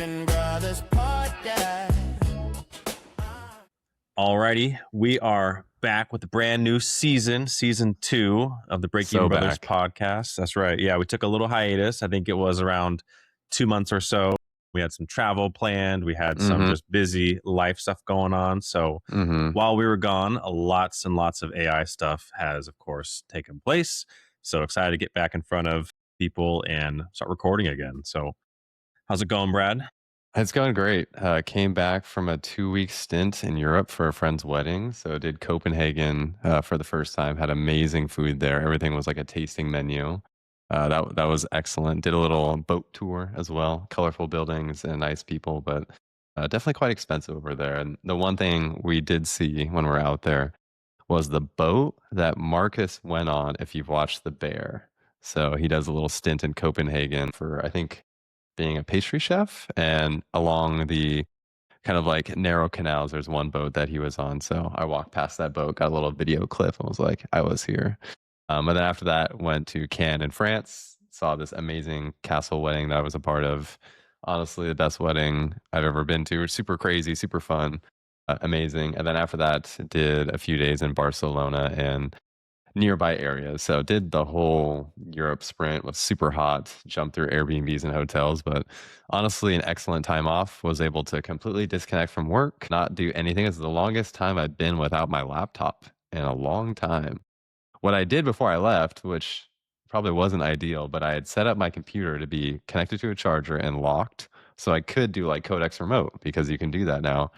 Breakeven Brothers Podcast. Alrighty, we are back with a brand new season 2 of the Breakeven Brothers podcast. That's right. Yeah, we took a little hiatus. I think it was around 2 months or so. We had some travel planned. We had some just busy life stuff going on. So while we were gone, lots and lots of AI stuff has, of course, taken place. So excited to get back in front of people and start recording again. So how's it going, Brad? It's going great. Came back from a 2-week stint in Europe for a friend's wedding. So did Copenhagen for the first time. Had amazing food there. Everything was like a tasting menu. That was excellent. Did a little boat tour as well. Colorful buildings and nice people, but definitely quite expensive over there. And the one thing we did see when we were out there was the boat that Marcus went on, if you've watched The Bear. So he does a little stint in Copenhagen for, I think, being a pastry chef, and along the kind of like narrow canals, there's one boat that he was on. So I walked past that boat, got a little video clip, and was like, I was here. And then after that, went to Cannes in France, saw this amazing castle wedding that I was a part of. Honestly, the best wedding I've ever been to. Super crazy, super fun, amazing. And then after that, did a few days in Barcelona and nearby areas. So did the whole Europe sprint, was super hot, jumped through Airbnbs and hotels, but honestly, an excellent time off. Was able to completely disconnect from work, not do anything. It's the longest time I've been without my laptop in a long time. What I did before I left, which probably wasn't ideal, but I had set up my computer to be connected to a charger and locked, so I could do like Codex remote, because you can do that now.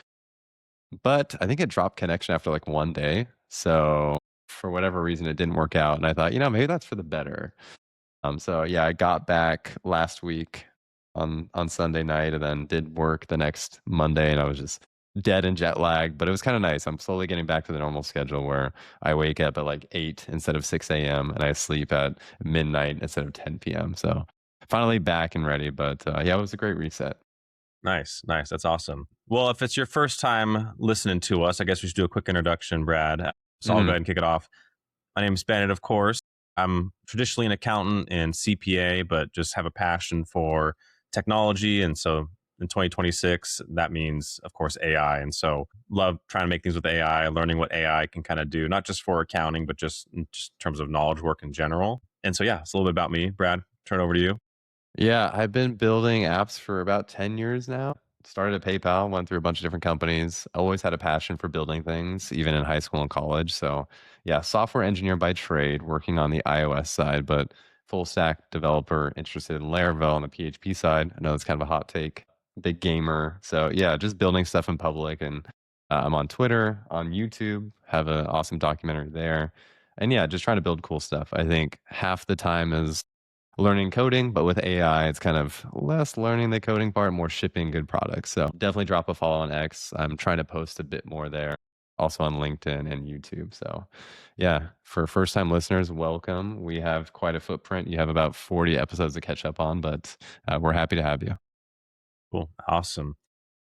But I think it dropped connection after like one day. So for whatever reason, it didn't work out. And I thought, maybe that's for the better. So yeah, I got back last week on Sunday night, and then did work the next Monday, and I was just dead and jet lagged, but it was kind of nice. I'm slowly getting back to the normal schedule where I wake up at like 8 instead of 6 a.m. and I sleep at midnight instead of 10 p.m. So finally back and ready, but yeah, it was a great reset. Nice. That's awesome. Well, if it's your first time listening to us, I guess we should do a quick introduction, Brad. So I'll go ahead and kick it off. My name is Bennett, of course. I'm traditionally an accountant and CPA, but just have a passion for technology. And so in 2026, that means, of course, AI. And so love trying to make things with AI, learning what AI can kind of do, not just for accounting, but just in terms of knowledge work in general. And so, yeah, it's a little bit about me. Brad, turn it over to you. Yeah, I've been building apps for about 10 years now. Started at PayPal, went through a bunch of different companies. Always had a passion for building things, even in high school and college. So yeah, software engineer by trade, working on the iOS side, but full stack developer, interested in Laravel on the PHP side. I know it's kind of a hot take. Big gamer. So yeah, just building stuff in public. And I'm on Twitter, on YouTube, have an awesome documentary there. And yeah, just trying to build cool stuff. I think half the time is learning coding, but with AI, it's kind of less learning the coding part, more shipping good products. So definitely drop a follow on X. I'm trying to post a bit more there, also on LinkedIn and YouTube. So yeah, for first time listeners, welcome. We have quite a footprint. You have about 40 episodes to catch up on, but we're happy to have you. Cool. Awesome.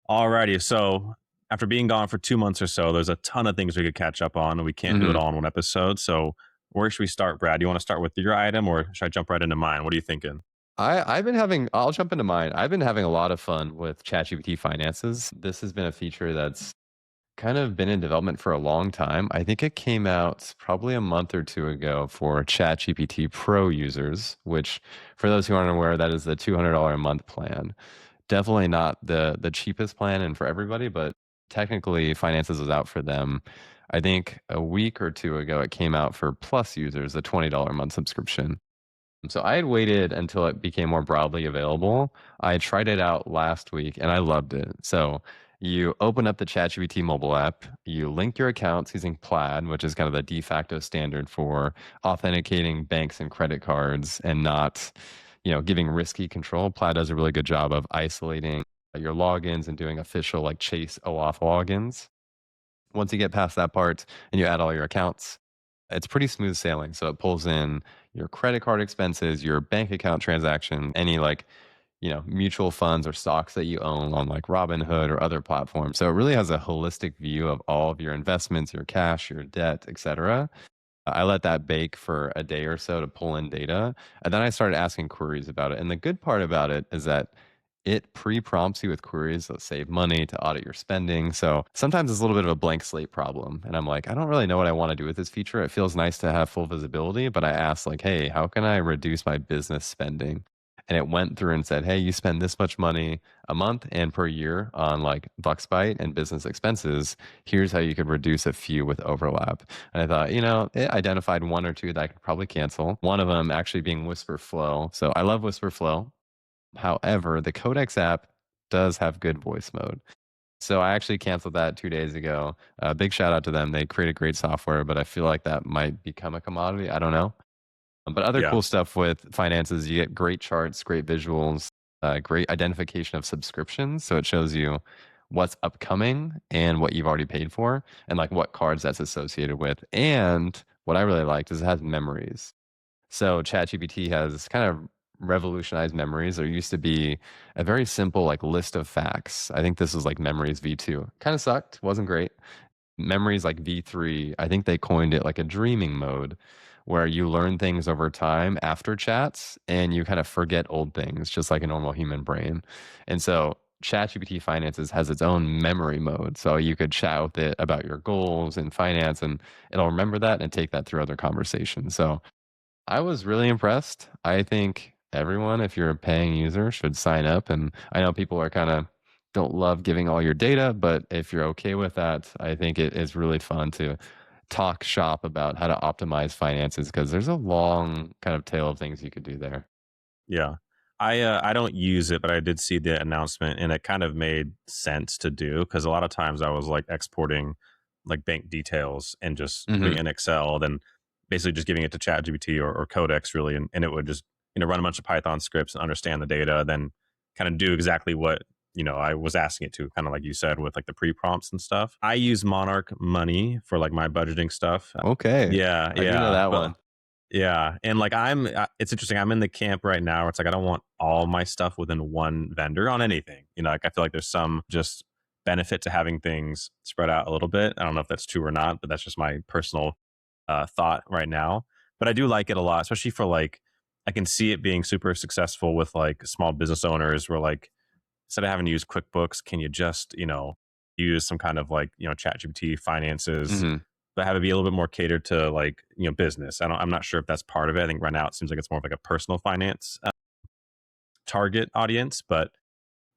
Alrighty. So after being gone for 2 months or so, there's a ton of things we could catch up on, and we can't do it all in one episode. So where should we start, Brad? Do you want to start with your item, or should I jump right into mine? What are you thinking? I'll jump into mine. I've been having a lot of fun with ChatGPT Finances. This has been a feature that's kind of been in development for a long time. I think it came out probably a month or two ago for ChatGPT Pro users, which for those who aren't aware, that is the $200 a month plan. Definitely not the cheapest plan and for everybody, but technically Finances was out for them. I think a week or two ago, it came out for Plus users, a $20 a month subscription. So I had waited until it became more broadly available. I tried it out last week and I loved it. So you open up the ChatGPT mobile app, you link your accounts using Plaid, which is kind of the de facto standard for authenticating banks and credit cards and not, giving risky control. Plaid does a really good job of isolating your logins and doing official like Chase OAuth logins. Once you get past that part and you add all your accounts, it's pretty smooth sailing. So it pulls in your credit card expenses, your bank account transaction, any mutual funds or stocks that you own on like Robinhood or other platforms. So it really has a holistic view of all of your investments, your cash, your debt, etc. I let that bake for a day or so to pull in data. And then I started asking queries about it. And the good part about it is that it pre-prompts you with queries that save money to audit your spending. So sometimes it's a little bit of a blank slate problem. And I'm like, I don't really know what I want to do with this feature. It feels nice to have full visibility, but I asked like, hey, how can I reduce my business spending? And it went through and said, hey, you spend this much money a month and per year on like Bucksbite and business expenses. Here's how you could reduce a few with overlap. And I thought, it identified one or two that I could probably cancel. One of them actually being Whisperflow. So I love Whisperflow. However, the Codex app does have good voice mode. So I actually canceled that 2 days ago. Big shout out to them. They created great software, but I feel like that might become a commodity. I don't know. But other Yeah. cool stuff with finances, you get great charts, great visuals, great identification of subscriptions. So it shows you what's upcoming and what you've already paid for and like what cards that's associated with. And what I really liked is it has memories. So ChatGPT has kind of revolutionized memories. There used to be a very simple like list of facts. I think this was like memories V2. Kind of sucked, wasn't great. Memories like V3, I think they coined it like a dreaming mode where you learn things over time after chats and you kind of forget old things just like a normal human brain. And so ChatGPT Finances has its own memory mode. So you could chat with it about your goals and finance and it'll remember that and take that through other conversations. So I was really impressed. I think everyone, if you're a paying user, should sign up. And I know people are kind of don't love giving all your data, but if you're okay with that, I think it is really fun to talk shop about how to optimize finances because there's a long kind of tail of things you could do there. Yeah. I don't use it, but I did see the announcement and it kind of made sense to do because a lot of times I was like exporting like bank details and just putting Hmm. it in Excel, then basically just giving it to ChatGPT or Codex really, and it would just run a bunch of Python scripts and understand the data, then kind of do exactly what I was asking it to, kind of like you said with like the pre prompts and stuff. I use Monarch Money for like my budgeting stuff. Okay. Yeah, I do know yeah, that but one. yeah, and like it's interesting. I'm in the camp right now where it's like I don't want all my stuff within one vendor on anything. Like I feel like there's some just benefit to having things spread out a little bit. I don't know if that's true or not, but that's just my personal thought right now. But I do like it a lot, especially for like I can see it being super successful with like small business owners where like instead of having to use QuickBooks, can you just use some kind of like ChatGPT finances, Hmm. but have it be a little bit more catered to like business. I'm not sure if that's part of it. I think right now it seems like it's more of like a personal finance target audience, but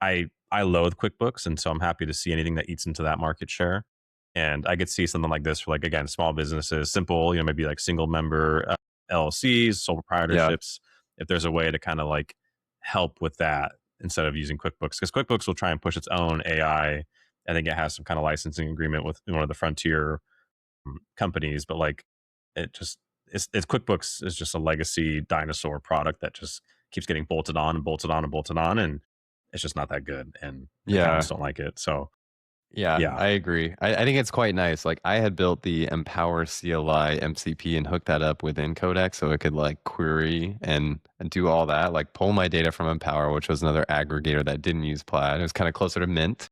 I loathe QuickBooks, and so I'm happy to see anything that eats into that market share. And I could see something like this for like again small businesses, simple, maybe like single member LLCs, sole Yeah. proprietorships. If there's a way to kind of like help with that instead of using QuickBooks, because QuickBooks will try and push its own AI. I think it has some kind of licensing agreement with one of the frontier companies, but like it just it's QuickBooks is just a legacy dinosaur product that just keeps getting bolted on and bolted on and bolted on, and it's just not that good, and accountants Yeah. don't like it. So Yeah, yeah. I agree. I think it's quite nice. Like I had built the Empower CLI MCP and hooked that up within Codex so it could like query and do all that, like pull my data from Empower, which was another aggregator that didn't use Plaid. It was kind of closer to Mint.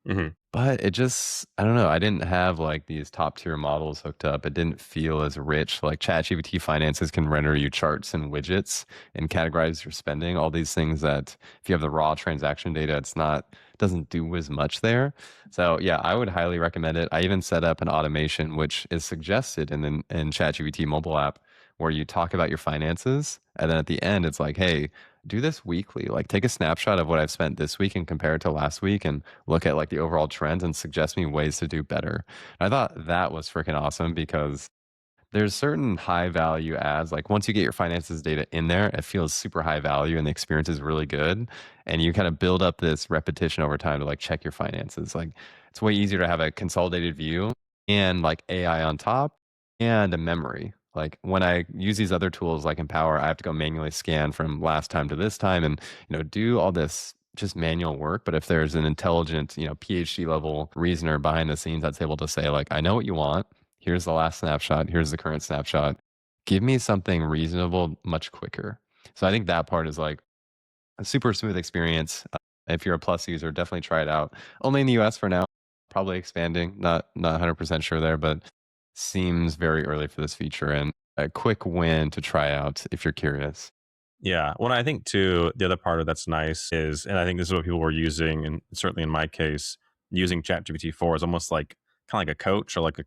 Hmm. But it just, I don't know. I didn't have like these top tier models hooked up. It didn't feel as rich. Like ChatGPT Finances can render you charts and widgets and categorize your spending, all these things that if you have the raw transaction data, doesn't do as much there. So yeah, I would highly recommend it. I even set up an automation, which is suggested in ChatGPT mobile app where you talk about your finances. And then at the end, it's like, hey, do this weekly. Like take a snapshot of what I've spent this week and compare it to last week and look at like the overall trends and suggest me ways to do better. And I thought that was freaking awesome because there's certain high value ads. Like once you get your finances data in there, it feels super high value and the experience is really good. And you kind of build up this repetition over time to like check your finances. Like it's way easier to have a consolidated view and like AI on top and a memory. Like when I use these other tools like Empower, I have to go manually scan from last time to this time and do all this just manual work. But if there's an intelligent, PhD level reasoner behind the scenes that's able to say like, I know what you want. Here's the last snapshot. Here's the current snapshot. Give me something reasonable much quicker. So I think that part is like a super smooth experience. If you're a Plus user, definitely try it out. Only in the US for now, probably expanding. Not 100% sure there, but seems very early for this feature and a quick win to try out if you're curious. Yeah. Well, I think too, the other part of that's nice is, and I think this is what people were using, and certainly in my case, using ChatGPT 4 is almost like kind of like a coach or like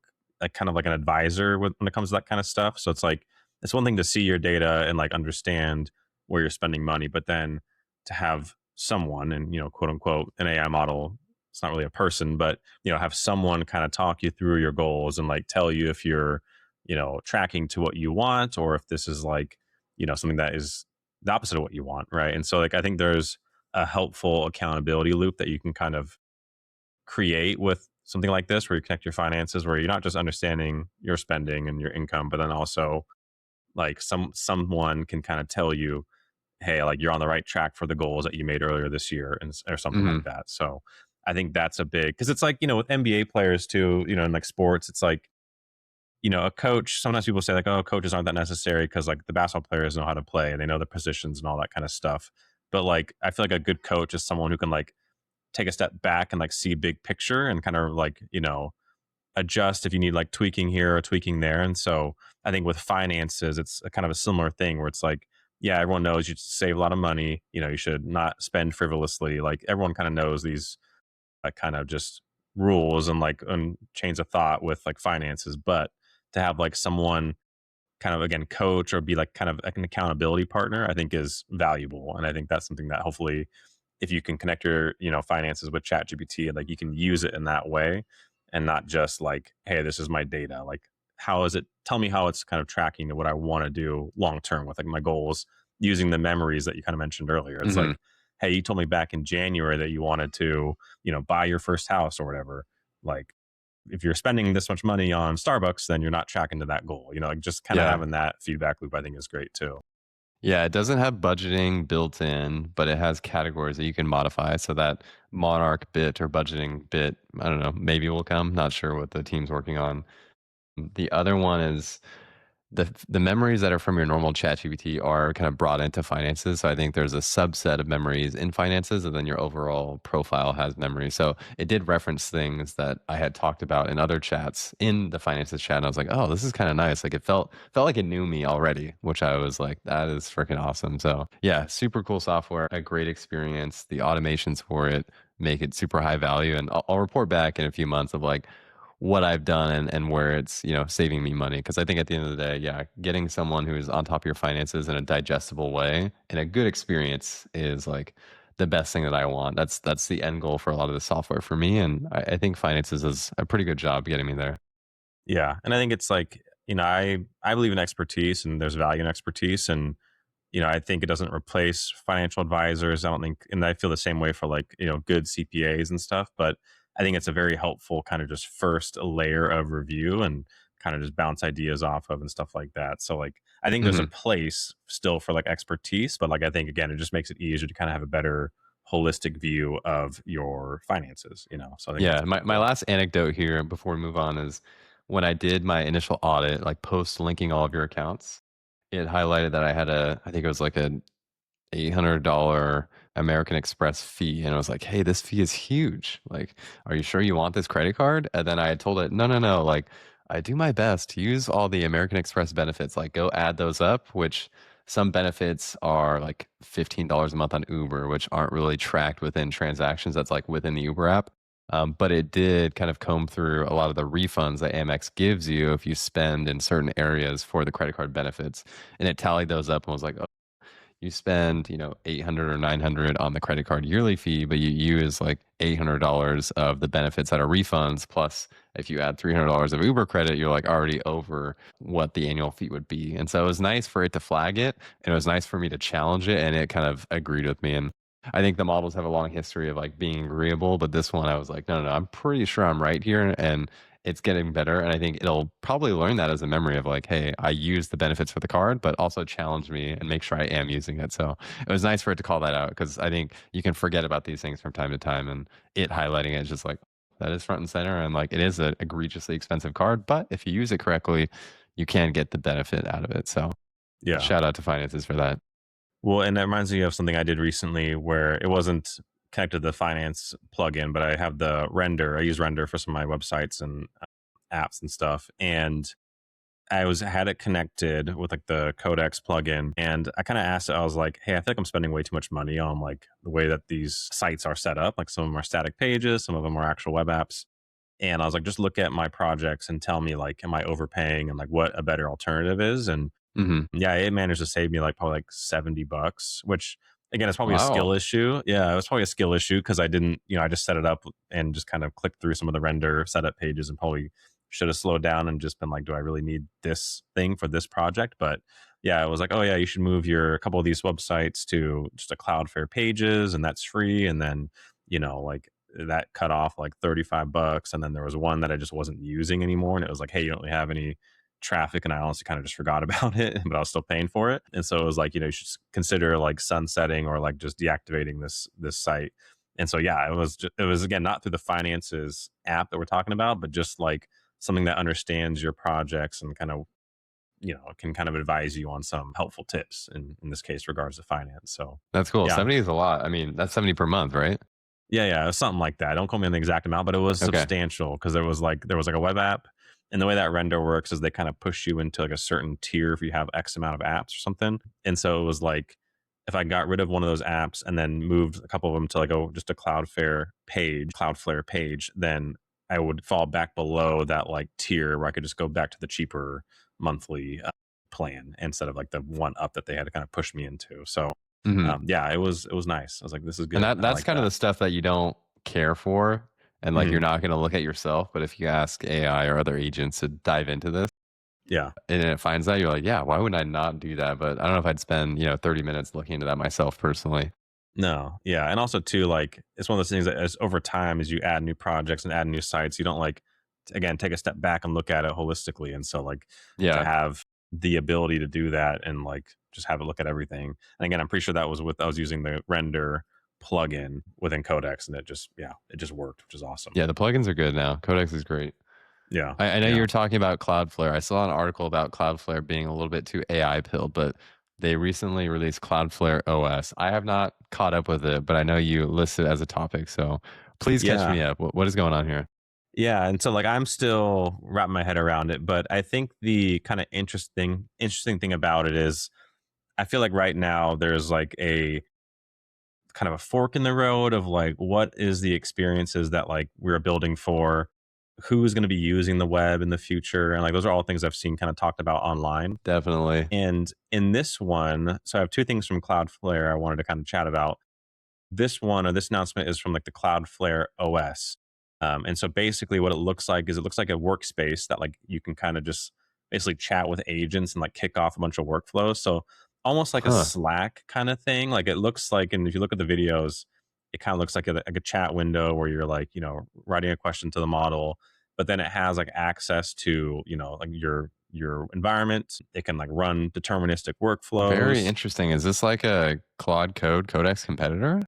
a kind of like an advisor when it comes to that kind of stuff. So it's like, it's one thing to see your data and like understand where you're spending money, but then to have someone and, quote unquote, an AI model, it's not really a person, but, have someone kind of talk you through your goals and like tell you if you're, tracking to what you want or if this is like, something that is the opposite of what you want, right? And so like I think there's a helpful accountability loop that you can kind of create with something like this where you connect your finances where you're not just understanding your spending and your income, but then also like someone can kind of tell you, hey, like you're on the right track for the goals that you made earlier this year or something like Hmm. that. So I think that's a big because it's like, with NBA players too, in like sports, it's like a coach, sometimes people say like, oh, coaches aren't that necessary because like the basketball players know how to play and they know the positions and all that kind of stuff. But like, I feel like a good coach is someone who can like take a step back and like see big picture and kind of like, adjust if you need like tweaking here or tweaking there. And so I think with finances, it's a kind of a similar thing where it's like, yeah, everyone knows you should save a lot of money. You should not spend frivolously. Like everyone kind of knows these kind of just rules and like chains of thought with like finances. But to have like someone kind of again coach or be like kind of like an accountability partner, I think is valuable. And I think that's something that hopefully if you can connect your, finances with chat gpt, like you can use it in that way and not just like, hey, this is my data. Like, how is it, tell me how it's kind of tracking to what I want to do long term with like my goals using the memories that you kind of mentioned earlier. It's Hmm. like, hey, you told me back in January that you wanted to, buy your first house or whatever. Like, if you're spending this much money on Starbucks, then you're not tracking to that goal. Like just kind of Yeah. having that feedback loop, I think is great too. Yeah, it doesn't have budgeting built in, but it has categories that you can modify. So that Monarch bit or budgeting bit, I don't know, maybe will come. Not sure what the team's working on. The other one is the memories that are from your normal ChatGPT are kind of brought into finances. So I think there's a subset of memories in finances, and then your overall profile has memories. So it did reference things that I had talked about in other chats in the finances chat. And I was like, oh, this is kind of nice. Like it felt like it knew me already, which I was like, that is freaking awesome. So yeah, super cool software, a great experience. The automations for it make it super high value. And I'll report back in a few months of like what I've done and where it's, saving me money. Because I think at the end of the day, yeah, getting someone who is on top of your finances in a digestible way and a good experience is like the best thing that I want. That's the end goal for a lot of the software for me. And I think finances is a pretty good job getting me there. Yeah. And I think it's like, I believe in expertise and there's value in expertise. And, I think it doesn't replace financial advisors. I don't think, and I feel the same way for like, good CPAs and stuff. But I think it's a very helpful kind of just first layer of review and kind of just bounce ideas off of and stuff like that. So like, I think there's a Hmm. place still for like expertise, but like, I think again, it just makes it easier to kind of have a better holistic view of your finances. So I think that's Yeah, pretty my cool. last anecdote here before we move on is when I did my initial audit, like post linking all of your accounts, it highlighted that I had I think it was like a $800 American Express fee. And I was like, hey, this fee is huge. Like, are you sure you want this credit card? And then I had told it, no, no, no. Like, I do my best to use all the American Express benefits. Like, go add those up, which some benefits are like $15 a month on Uber, which aren't really tracked within transactions. That's like within the Uber app. But it did kind of comb through a lot of the refunds that Amex gives you if you spend in certain areas for the credit card benefits. And it tallied those up and was like, you spend 800 or 900 on the credit card yearly fee, but you use like $800 of the benefits that are refunds, plus if you add $300 of Uber credit, you're like already over what the annual fee would be. And so it was nice for it to flag it, and it was nice for me to challenge it, and it kind of agreed with me. And I think the models have a long history of like being agreeable, but this one I was like, no, no, no, I'm pretty sure I'm right here, and it's getting better. And I think it'll probably learn that as a memory of like, hey, I use the benefits for the card, but also challenge me and make sure I am using it. So it was nice for it to call that out, because I think you can forget about these things from time to time, and it highlighting it is just like, that is front and center. And like, it is an egregiously expensive card, but if you use it correctly, you can get the benefit out of it. So Yeah. shout out to finances for that. Well, and that reminds me of something I did recently where it wasn't connected to the finance plugin, but I have the render. I use render for some of my websites and apps and stuff. And I had it connected with like the Codex plugin, and I kind of asked it. I was like, "Hey, I feel like I'm spending way too much money on like the way that these sites are set up. Like some of them are static pages, some of them are actual web apps." And I was like, "Just look at my projects and tell me like, am I overpaying and like what a better alternative is?" And Hmm. yeah, it managed to save me like probably like $70, which again, it's probably a skill Wow. issue. Yeah, it was probably a skill issue because I didn't, I just set it up and just kind of clicked through some of the render setup pages and probably should have slowed down and just been like, do I really need this thing for this project? But yeah, it was like, oh yeah, you should move a couple of these websites to just a Cloudflare Pages, and that's free. And then, like that cut off like $35. And then there was one that I just wasn't using anymore. And it was like, hey, you don't really have any traffic, and I honestly kind of just forgot about it, but I was still paying for it. And so it was like, you should consider like sunsetting or like just deactivating this site. And so yeah, it was again not through the finances app that we're talking about, but just like something that understands your projects and kind of can kind of advise you on some helpful tips in this case regards to finance. So That's cool. yeah. 70 is a lot. I mean, that's 70 per month, right? Yeah, it was something like that. Don't quote me on the exact amount, but it was Okay. substantial because there was like a web app, and the way that render works is they kind of push you into like a certain tier if you have X amount of apps or something. And so it was like if I got rid of one of those apps and then moved a couple of them to like just a Cloudflare page, then I would fall back below that like tier where I could just go back to the cheaper monthly plan instead of like the one up that they had to kind of push me into. So Hmm. yeah, it was nice. I was like, this is And good. I that's like kind of that. the stuff that you don't care for, and like you're Mhm. not going to look at yourself. But if you ask AI or other agents to dive into this, Yeah. and it finds that, you're like, yeah, why would I not do that? But I don't know if I'd spend 30 minutes looking into that myself personally. No. Yeah. And also too, like it's one of those things that as over time as you add new projects and add new sites, you don't like again take a step back and look at it holistically. And so like to Yeah. have the ability to do that and like just have a look at everything. And again, I'm pretty sure that was I was using the render plugin within Codex, and it just worked, which is awesome. Yeah, the plugins are good now. Codex is great. Yeah. I know you Yeah. were talking about Cloudflare. I saw an article about Cloudflare being a little bit too AI pilled, but they recently released Cloudflare OS. I have not caught up with it, but I know you listed it as a topic. So please catch Yeah. me up. What is going on here? Yeah, and so like I'm still wrapping my head around it, but I think the kind of interesting thing about it is I feel like right now there's like a kind of a fork in the road of like what is the experiences that like we're building for, who's going to be using the web in the future, and like those are all things I've seen kind of talked about online. Definitely. And in this one, so I have two things from Cloudflare I wanted to kind of chat about. This announcement is from like the Cloudflare OS. And so basically what it looks like is it looks like a workspace that like you can kind of just basically chat with agents and like kick off a bunch of workflows. So almost like a Huh. Slack kind of thing. Like it looks like, and if you look at the videos, it kind of looks like a chat window where you're like, writing a question to the model, but then it has like access to, like your environment. It can like run deterministic Very workflows. interesting. Is this like a Claude Code Codex competitor?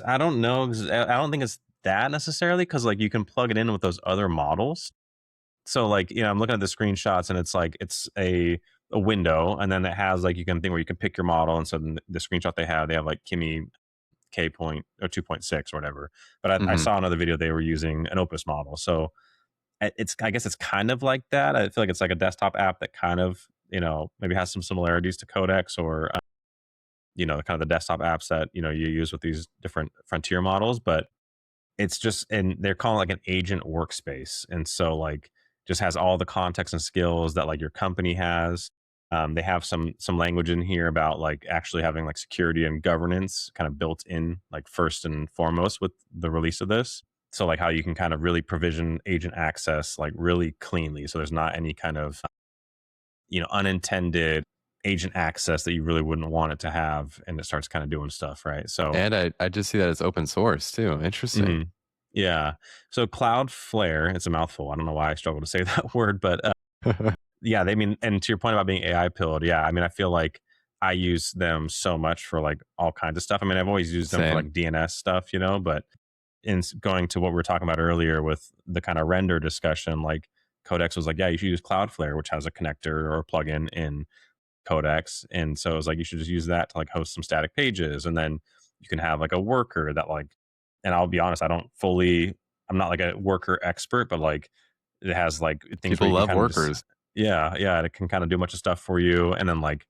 I don't know. I don't think it's that necessarily because like you can plug it in with those other models. So like, I'm looking at the screenshots and it's like, it's a window, and then it has like, you can think where you can pick your model. And so the screenshot they have like Kimi K point or 2.6 or whatever. But I Hmm. saw another video, they were using an Opus model. So I guess it's kind of like that. I feel like it's like a desktop app that kind of, maybe has some similarities to Codex or, kind of the desktop apps that, you use with these different frontier models. But it's just, and they're calling it like an agent workspace. And so like just has all the context and skills that like your company has. They have some language in here about like actually having like security and governance kind of built in like first and foremost with the release of this. So like how you can kind of really provision agent access like really cleanly. So there's not any kind of, unintended agent access that you really wouldn't want it to have. And it starts kind of doing stuff. Right. So, And I just see that it's open source too. Interesting. mhm. Yeah. So Cloudflare, it's a mouthful. I don't know why I struggle to say that word, but yeah, they mean, and to your point about being AI pilled, yeah, I mean, I feel like I use them so much for like all kinds of stuff. I mean, I've always used them for Same. like DNS stuff, but going to what we were talking about earlier with the kind of render discussion, like Codex was like, yeah, you should use Cloudflare, which has a connector or a plugin in Codex. And so it was like, you should just use that to like host some static pages. And then you can have like a worker that like, and I'll be honest, I'm not like a worker expert, but like it has like things where People you can love kind of just, workers. Yeah, it can kind of do a bunch of stuff for you. And then like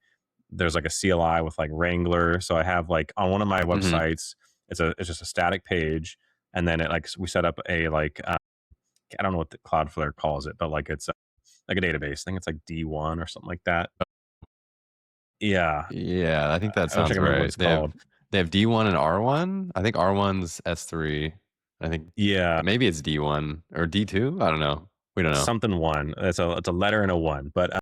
there's like a CLI with like Wrangler. So I have like on one of my Hmm. websites, it's just a static page, and then it like we set up a like I don't know what the Cloudflare calls it, but like it's like a database. I think it's like D1 or something like that. Yeah, Yeah, I think that I wish I sounds could remember what right. it's called. They have D1 and R1. I think R1's S3. I think Yeah, maybe it's D1 or D2. I don't know. We don't know. something one. It's a letter and a one, but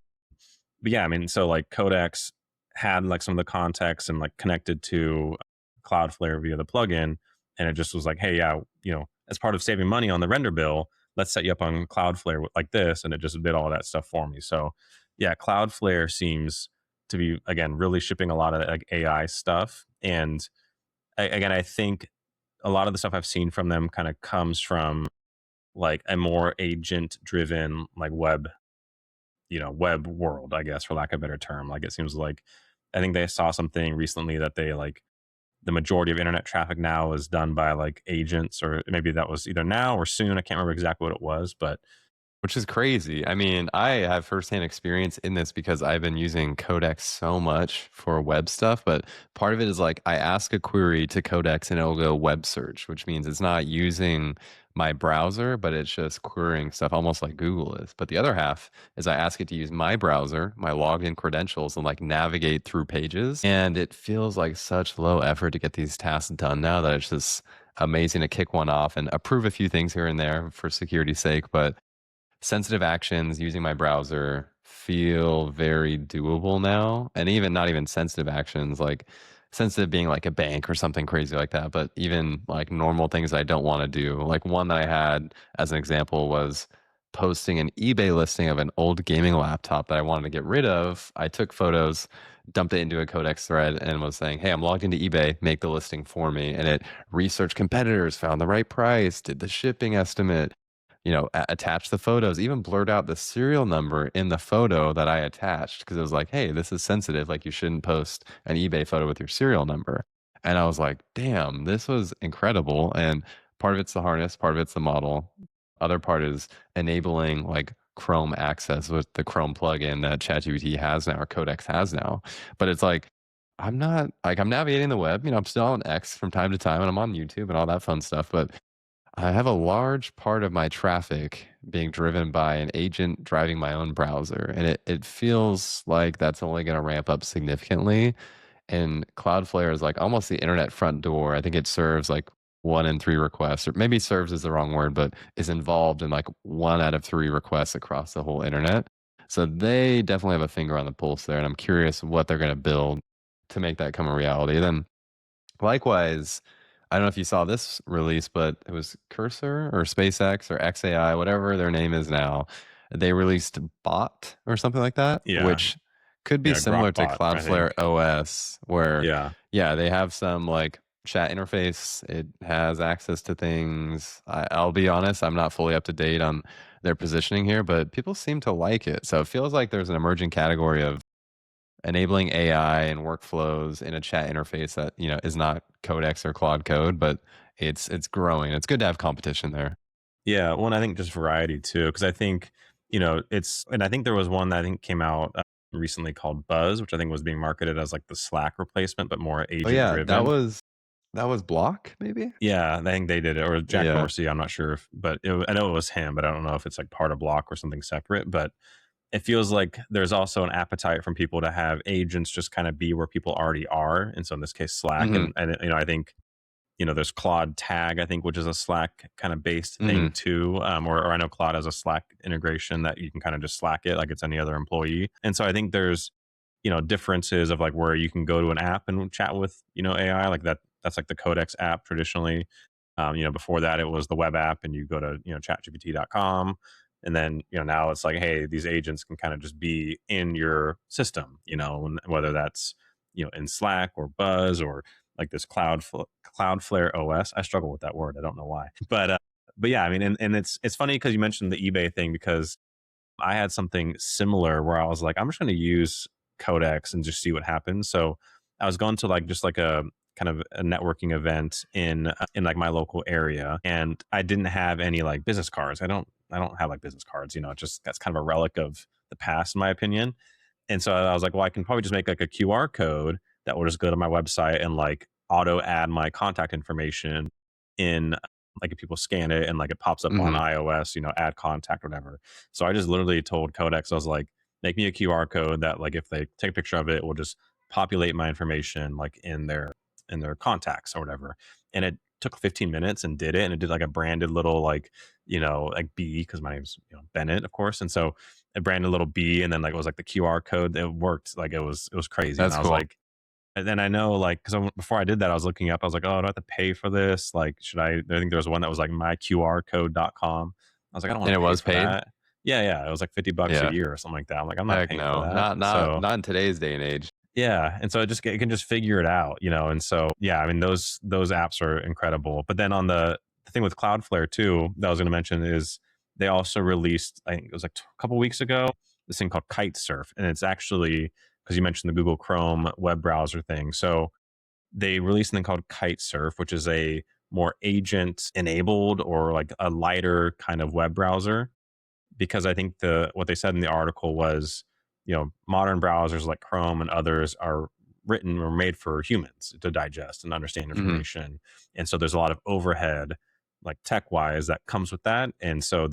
yeah, I mean, so like Codex had like some of the context and like connected to Cloudflare via the plugin, and it just was like, hey, yeah, as part of saving money on the render bill, let's set you up on Cloudflare like this, and it just did all that stuff for me. So yeah, Cloudflare seems to be again really shipping a lot of like AI stuff, and again, I think a lot of the stuff I've seen from them kind of comes from like a more agent driven like web world, I guess, for lack of a better term. Like it seems like I think they saw something recently that they like the majority of internet traffic now is done by like agents, or maybe that was either now or soon. I can't remember exactly what it was, but Which is crazy. I mean, I have firsthand experience in this because I've been using Codex so much for web stuff. But part of it is like I ask a query to Codex and it'll go web search, which means it's not using my browser, but it's just querying stuff almost like Google is. But the other half is I ask it to use my browser, my login credentials, and like navigate through pages. And it feels like such low effort to get these tasks done now that it's just amazing to kick one off and approve a few things here and there for security's sake. But sensitive actions using my browser feel very doable now. And even not even sensitive actions, like sensitive being like a bank or something crazy like that, but even like normal things I don't want to do. Like one that I had as an example was posting an eBay listing of an old gaming laptop that I wanted to get rid of. I took photos, dumped it into a Codex thread, and was saying, hey, I'm logged into eBay, make the listing for me. And it researched competitors, found the right price, did the shipping estimate, attach the photos, even blurred out the serial number in the photo that I attached because it was like, hey, this is sensitive. Like, you shouldn't post an eBay photo with your serial number. And I was like, damn, this was incredible. And part of it's the harness, part of it's the model. Other part is enabling like Chrome access with the Chrome plugin that ChatGPT has now or Codex has now. But it's like, I'm not like I'm navigating the web. I'm still on X from time to time and I'm on YouTube and all that fun stuff. But I have a large part of my traffic being driven by an agent driving my own browser. And it feels like that's only going to ramp up significantly. And Cloudflare is like almost the internet front door. I think it serves like 1 in 3 requests, or maybe serves is the wrong word, but is involved in like 1 out of 3 requests across the whole internet. So they definitely have a finger on the pulse there. And I'm curious what they're going to build to make that come a reality. Then likewise, I don't know if you saw this release, but it was Cursor or SpaceX or XAI, whatever their name is now. They released Bot or something like that, yeah, which could be yeah, similar to Grokbot, I Cloudflare think. OS, where, Yeah, yeah, they have some like chat interface. It has access to things. I'll be honest, I'm not fully up to date on their positioning here, but people seem to like it. So it feels like there's an emerging category of enabling AI and workflows in a chat interface that is not Codex or Claude Code, but it's growing. It's good to have competition there. yeah. One, I think just variety too, because I think and I think there was one that I think came out recently called Buzz, which I think was being marketed as like the Slack replacement, but more Oh agent yeah, that driven. was that was Block maybe. Yeah, I think they did it, or Jack Yeah. Dorsey. I'm not sure if, but I know it was him, but I don't know if it's like part of Block or something separate. But it feels like there's also an appetite from people to have agents just kind of be where people already are, and so in this case, Slack, Hmm. and I think there's Claude Tag, I think, which is a Slack kind of based thing Hmm. too, or I know Claude has a Slack integration that you can kind of just Slack it like it's any other employee, and so I think there's differences of like where you can go to an app and chat with AI like that. That's like the Codex app traditionally. Before that it was the web app, and you go to chatgpt.com, and then now it's like, hey, these agents can kind of just be in your system, and whether that's in Slack or Buzz or like this Cloudflare OS. I struggle with that word. I don't know why, but yeah, I mean, and it's funny because you mentioned the eBay thing, because I had something similar where I was like, I'm just going to use Codex and just see what happens. So I was going to like just like a kind of a networking event in like my local area, and I didn't have any like business cards. I don't I don't have like business cards, just that's kind of a relic of the past in my opinion. And so I was like, well, I can probably just make like a QR code that will just go to my website and like auto add my contact information in, like if people scan it and like it pops up on Hmm. iOS, add contact, whatever. So I just literally told Codex, I was like, make me a QR code that like if they take a picture of it, it will just populate my information like in their contacts or whatever. And it took 15 minutes and did it. And it did like a branded little like B, because my name's Bennett, of course. And so a branded little B, and then like it was like the QR code. It worked. Like it was crazy. And That's I was cool. like, and then I know like because before I did that, I was looking up. I was like, oh, do I have to pay for this? Like, should I? I think there was one that was like myqrcode.com. I was like, I don't And want it to pay was for paid. that. Yeah. It was like $50 a Yeah. year or something like that. I'm like, I'm not Heck paying for no. that. Not not So not in today's day and age. yeah, and so it can just figure it out, and so yeah, I mean those apps are incredible. But then on the thing with Cloudflare too, that I was going to mention is they also released, I think it was like a couple weeks ago, this thing called Kite Surf, and it's actually because you mentioned the Google Chrome web browser thing, so they released something called Kite Surf, which is a more agent enabled or like a lighter kind of web browser, because I think what they said in the article was, modern browsers like Chrome and others are written or made for humans to digest and understand Hmm. information. And so there's a lot of overhead, like tech wise, that comes with that. And so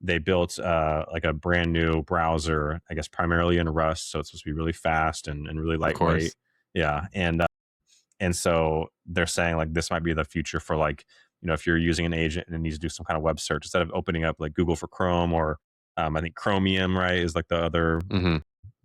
they built like a brand new browser, I guess primarily in Rust. So it's supposed to be really fast and really Of lightweight. course. Yeah. And so they're saying like this might be the future for like, if you're using an agent and it needs to do some kind of web search, instead of opening up like Google for Chrome or I think Chromium, right, is like the other Hmm.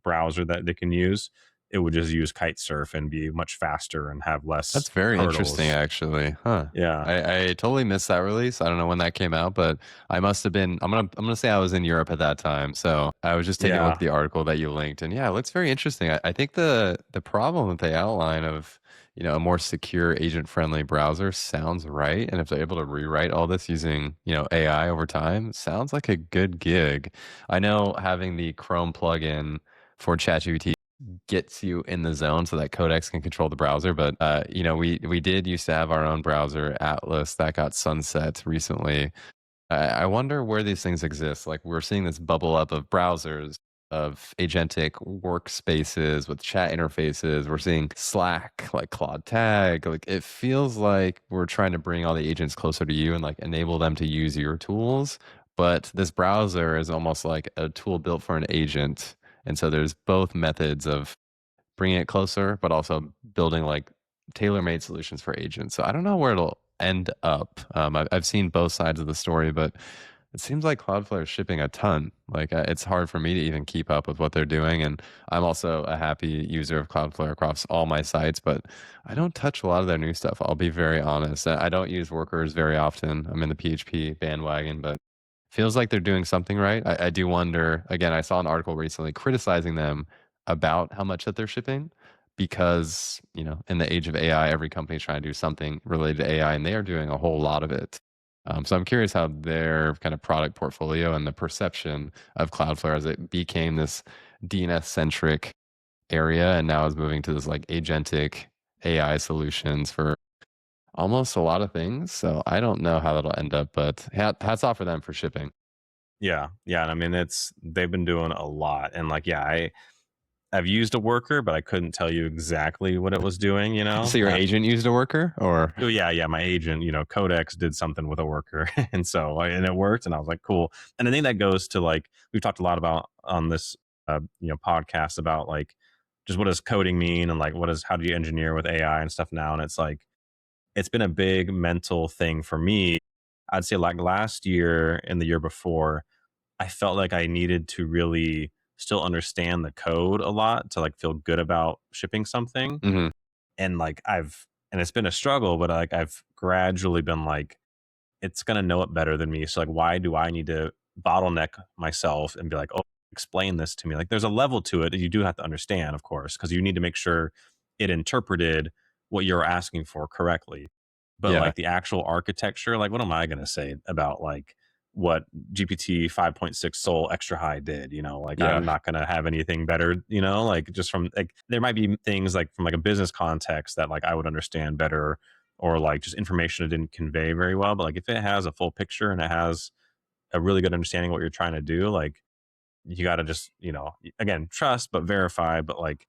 browser that they can use. It would just use Kite Surf and be much faster and have That's less very interesting, hurdles. actually. Huh. Yeah. I totally missed that release. I don't know when that came out, but I must have been. I'm gonna say I was in Europe at that time, so I was just taking a look at Yeah. the article that you linked, and yeah, it looks very interesting. I think the problem that they outline of a more secure agent friendly browser sounds right, and if they're able to rewrite all this using AI over time, sounds like a good gig. I know having the Chrome plugin for ChatGPT gets you in the zone so that Codex can control the browser. But we did used to have our own browser, Atlas, that got sunset recently. I wonder where these things exist. Like we're seeing this bubble up of browsers, of agentic workspaces with chat interfaces. We're seeing Slack, like Claude Tag. Like it feels like we're trying to bring all the agents closer to you and like enable them to use your tools. But this browser is almost like a tool built for an agent. And so there's both methods of bringing it closer, but also building like tailor-made solutions for agents. So I don't know where it'll end up. I've seen both sides of the story, but it seems like Cloudflare is shipping a ton. Like it's hard for me to even keep up with what they're doing. And I'm also a happy user of Cloudflare across all my sites, but I don't touch a lot of their new stuff. I'll be very honest. I don't use workers very often. I'm in the PHP bandwagon, but feels like they're doing something right. I do wonder, again, I saw an article recently criticizing them about how much that they're shipping because, in the age of AI, every company is trying to do something related to AI and they are doing a whole lot of it. So I'm curious how their kind of product portfolio and the perception of Cloudflare as it became this DNS centric area and now is moving to this like agentic AI solutions for almost a lot of things. So I don't know how that'll end up, but hats off for them for shipping. Yeah. Yeah. And I mean, they've been doing a lot. And like, yeah, I've used a worker, but I couldn't tell you exactly what it was doing, So your agent used a worker or? Oh yeah, my agent, Codex did something with a worker, and so and it worked, and I was like, cool. And I think that goes to like we've talked a lot about on this podcast about like just what does coding mean and like how do you engineer with AI and stuff now, and it's like it's been a big mental thing for me. I'd say like last year and the year before, I felt like I needed to really still understand the code a lot to like feel good about shipping something, Mhm. and like and it's been a struggle, but like I've gradually been like it's gonna know it better than me, so like why do I need to bottleneck myself and be like, oh, explain this to me? Like there's a level to it that you do have to understand, of course, because you need to make sure it interpreted what you're asking for correctly. But Yeah. like the actual architecture, like what am I gonna say about like what GPT 5.6 Soul Extra High did? Like Yeah. I'm not gonna have anything better, like just from like there might be things like from like a business context that like I would understand better, or like just information it didn't convey very well. But like if it has a full picture and it has a really good understanding of what you're trying to do, like you got to just, again, trust, but verify. But like,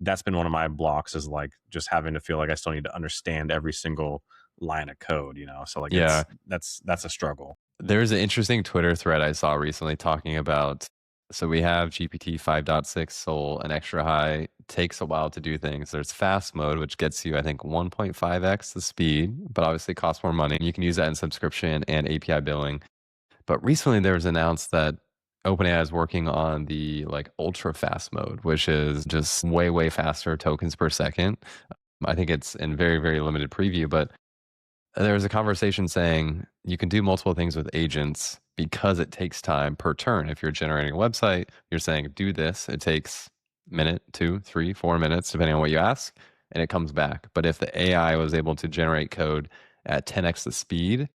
that's been one of my blocks, is like just having to feel like I still need to understand every single line of code, So like Yeah. that's a struggle. There's an interesting Twitter thread I saw recently talking about, so we have GPT 5.6 Soul and extra high, takes a while to do things. There's fast mode, which gets you, I think, 1.5x the speed, but obviously costs more money. You can use that in subscription and API billing. But recently there was announced that OpenAI is working on the like ultra fast mode, which is just way, way faster tokens per second. I think it's in very, very limited preview, but there was a conversation saying you can do multiple things with agents because it takes time per turn. If you're generating a website, you're saying, do this. It takes a minute, 2, 3, 4 minutes, depending on what you ask, and it comes back. But if the AI was able to generate code at 10x the speed,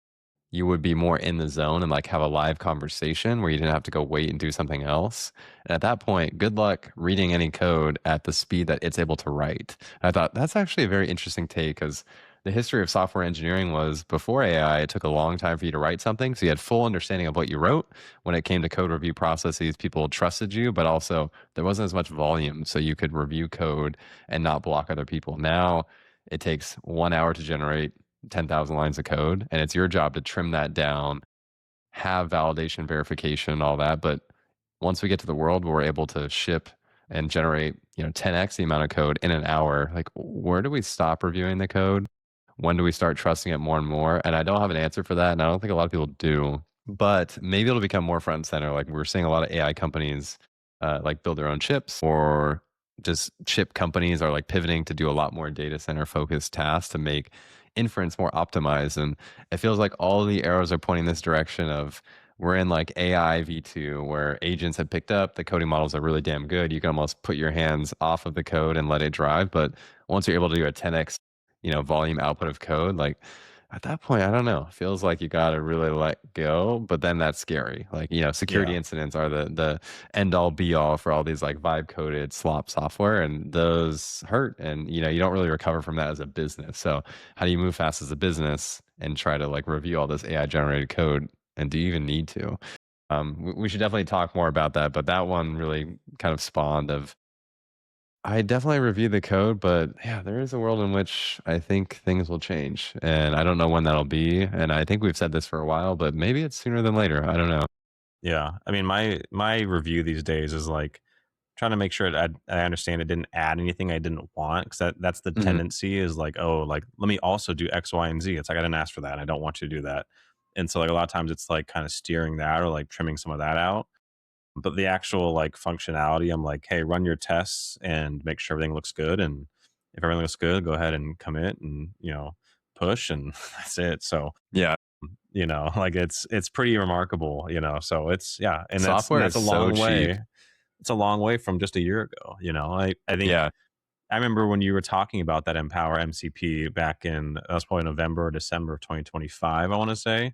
you would be more in the zone and like have a live conversation where you didn't have to go wait and do something else. And at that point, good luck reading any code at the speed that it's able to write. And I thought that's actually a very interesting take, because the history of software engineering was before AI, it took a long time for you to write something. So you had full understanding of what you wrote. When it came to code review processes, people trusted you, but also there wasn't as much volume. So you could review code and not block other people. Now it takes 1 hour to generate 10,000 lines of code, and it's your job to trim that down, have validation, verification, all that. But once we get to the world where we're able to ship and generate, 10x the amount of code in an hour, like where do we stop reviewing the code? When do we start trusting it more and more? And I don't have an answer for that, and I don't think a lot of people do. But maybe it'll become more front and center. Like we're seeing a lot of AI companies like build their own chips, or just chip companies are like pivoting to do a lot more data center focused tasks to make inference more optimized. And it feels like all the arrows are pointing this direction of we're in like AI V2, where agents have picked up, the coding models are really damn good. You can almost put your hands off of the code and let it drive. But once you're able to do a 10x, volume output of code, like at that point, I don't know. It feels like you got to really let go, but then that's scary. Like, security Yeah. incidents are the end all be all for all these like vibe coded slop software, and those hurt. And, you don't really recover from that as a business. So how do you move fast as a business and try to like review all this AI generated code? And do you even need to? We should definitely talk more about that. But that one really kind of spawned of, I definitely review the code, but yeah, there is a world in which I think things will change, and I don't know when that'll be. And I think we've said this for a while, but maybe it's sooner than later. I don't know. Yeah. I mean, my review these days is like trying to make sure that I understand it didn't add anything I didn't want, because that's the Mhm. tendency, is like, oh, like let me also do X, Y, and Z. It's like I didn't ask for that, and I don't want you to do that. And so like a lot of times it's like kind of steering that, or like trimming some of that out. But the actual like functionality, I'm like, hey, run your tests and make sure everything looks good. And if everything looks good, go ahead and commit and push, and that's it. So Yeah, like it's pretty remarkable. So it's, yeah, and that's software is a so long cheap. way. It's a long way from just a year ago. I think Yeah, I remember when you were talking about that Empower MCP back in, that was probably November or December of 2025, I want to say.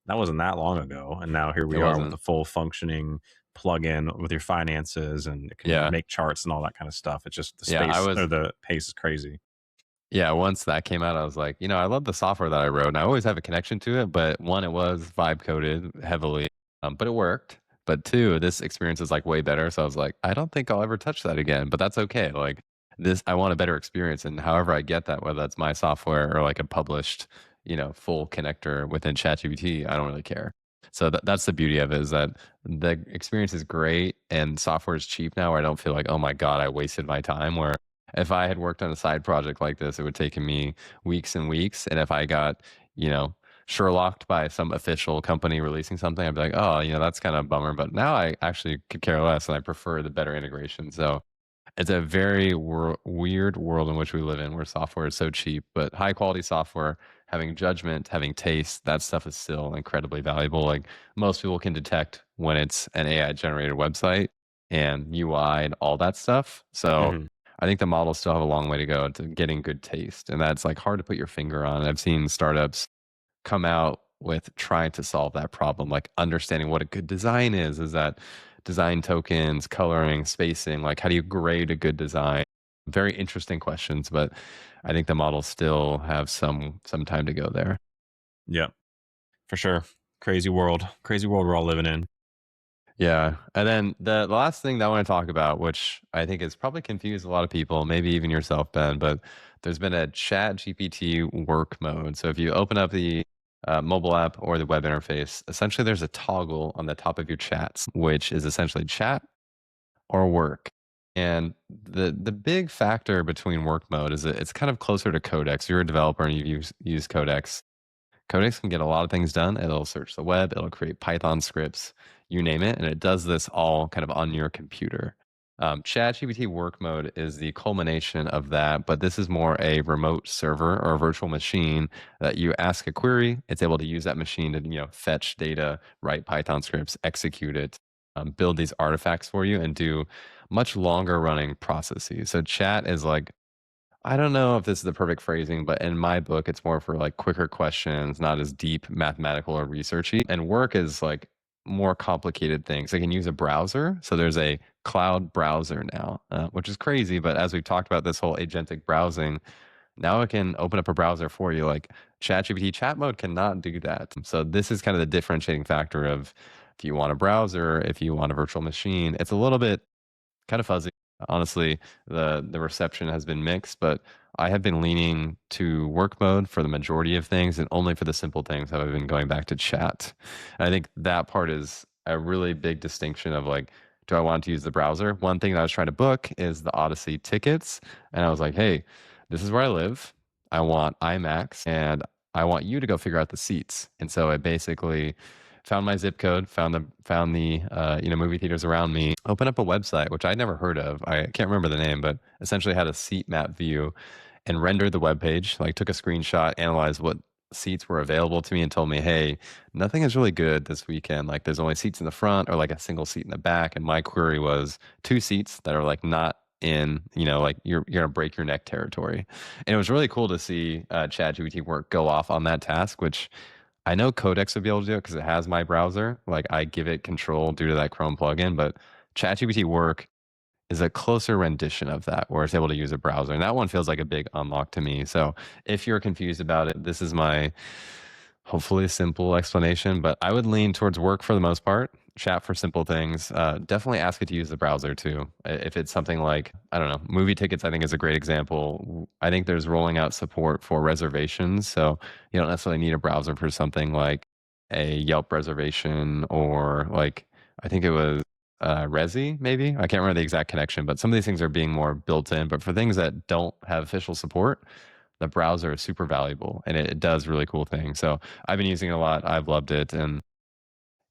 That wasn't that long ago. And now here it we are with wasn't. the full functioning plugin with your finances, and it can Yeah, make charts and all that kind of stuff. It's just the yeah. I space, or was. the pace is crazy. Yeah, once that came out, I was like, I love the software that I wrote, and I always have a connection to it. But one, it was vibe coded heavily, but it worked. But two, this experience is like way better. So I was like, I don't think I'll ever touch that again. But that's okay. Like this, I want a better experience, and however I get that, whether that's my software or like a published, full connector within ChatGPT, I don't really care. So that's the beauty of it, is that the experience is great, and software is cheap now. Where I don't feel like, oh my god, I wasted my time. Where if I had worked on a side project like this, it would take me weeks and weeks. And if I got, you know, Sherlocked by some official company releasing something, I'd be like, oh, that's kind of a bummer. But now I actually could care less, and I prefer the better integration. So it's a very weird world in which we live in, where software is so cheap, but high quality software, having judgment, having taste, that stuff is still incredibly valuable. Like most people can detect when it's an AI generated website and UI and all that stuff. So Hmm. I think the models still have a long way to go to getting good taste. And that's like hard to put your finger on. I've seen startups come out with trying to solve that problem, like understanding what a good design is that design tokens, coloring, spacing, like how do you grade a good design? Very interesting questions, but I think the models still have some time to go there. Yeah, for sure. Crazy world we're all living in. Yeah. And then the last thing that I want to talk about, which I think has probably confused a lot of people, maybe even yourself, Ben, but there's been a ChatGPT work mode. So if you open up the mobile app or the web interface, essentially there's a toggle on the top of your chats, which is essentially chat or work. And the big factor between work mode is that it's kind of closer to Codex. You're a developer and you use Codex. Codex can get a lot of things done. It'll search the web, it'll create Python scripts, you name it, and it does this all kind of on your computer. ChatGPT Work Mode is the culmination of that, but this is more a remote server or a virtual machine that you ask a query. It's able to use that machine to fetch data, write Python scripts, execute it, build these artifacts for you, and do much longer running processes. So chat is like, I don't know if this is the perfect phrasing, but in my book, it's more for like quicker questions, not as deep mathematical or researchy. And work is like more complicated things. I can use a browser. So there's a cloud browser now, which is crazy. But as we've talked about this whole agentic browsing, now it can open up a browser for you. Like ChatGPT chat mode cannot do that. So this is kind of the differentiating factor of if you want a browser, if you want a virtual machine, it's a little bit kind of fuzzy. Honestly, the reception has been mixed, but I have been leaning to work mode for the majority of things, and only for the simple things have I been going back to chat. And I think that part is a really big distinction of like, do I want to use the browser? One thing that I was trying to book is the Odyssey tickets, and I was like, hey, this is where I live. I want IMAX, and I want you to go figure out the seats. And so I basically found my zip code, found the movie theaters around me, opened up a website which I'd never heard of. I can't remember the name, but essentially had a seat map view and rendered the web page. Like took a screenshot, analyzed what seats were available to me, and told me, hey, nothing is really good this weekend. Like there's only seats in the front or like a single seat in the back. And my query was 2 seats that are like not in, like you're gonna break your neck territory. And it was really cool to see ChatGPT Work go off on that task, which I know Codex would be able to do it because it has my browser. Like I give it control due to that Chrome plugin, but ChatGPT Work is a closer rendition of that where it's able to use a browser. And that one feels like a big unlock to me. So if you're confused about it, this is my hopefully simple explanation, but I would lean towards work for the most part. Chat for simple things. Definitely ask it to use the browser too. If it's something like, I don't know, movie tickets, I think is a great example. I think there's rolling out support for reservations. So you don't necessarily need a browser for something like a Yelp reservation or like, I think it was Resi, maybe. I can't remember the exact connection, but some of these things are being more built in. But for things that don't have official support, the browser is super valuable and it does really cool things. So I've been using it a lot. I've loved it. And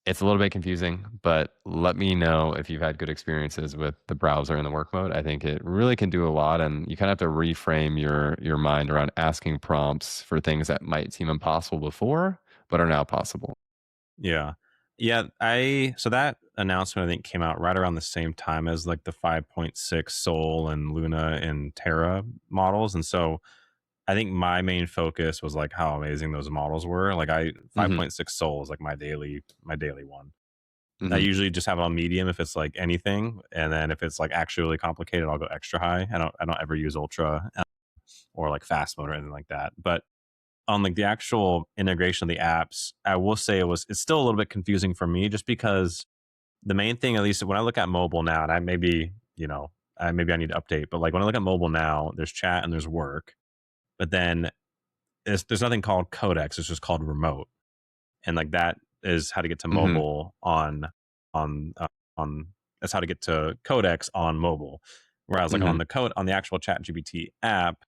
it's a little bit confusing, but let me know if you've had good experiences with the browser and the work mode. I think it really can do a lot, and you kind of have to reframe your mind around asking prompts for things that might seem impossible before, but are now possible. Yeah. Yeah. So that announcement I think came out right around the same time as like the 5.6 Sol and Luna and Terra models. And so I think my main focus was like how amazing those models were. Like 5.6 Sol is like my daily one. I usually just have it on medium if it's like anything, and then if it's like actually really complicated, I'll go extra high. I don't ever use ultra or like fast mode or anything like that. But on like the actual integration of the apps, I will say it's still a little bit confusing for me, just because the main thing, at least when I look at mobile now, and I maybe I need to update, but like when I look at mobile now, there's chat and there's work, but then there's nothing called Codex. It's just called remote, and like that is how to get to mobile on that's how to get to Codex on mobile. Whereas like on the actual ChatGPT app,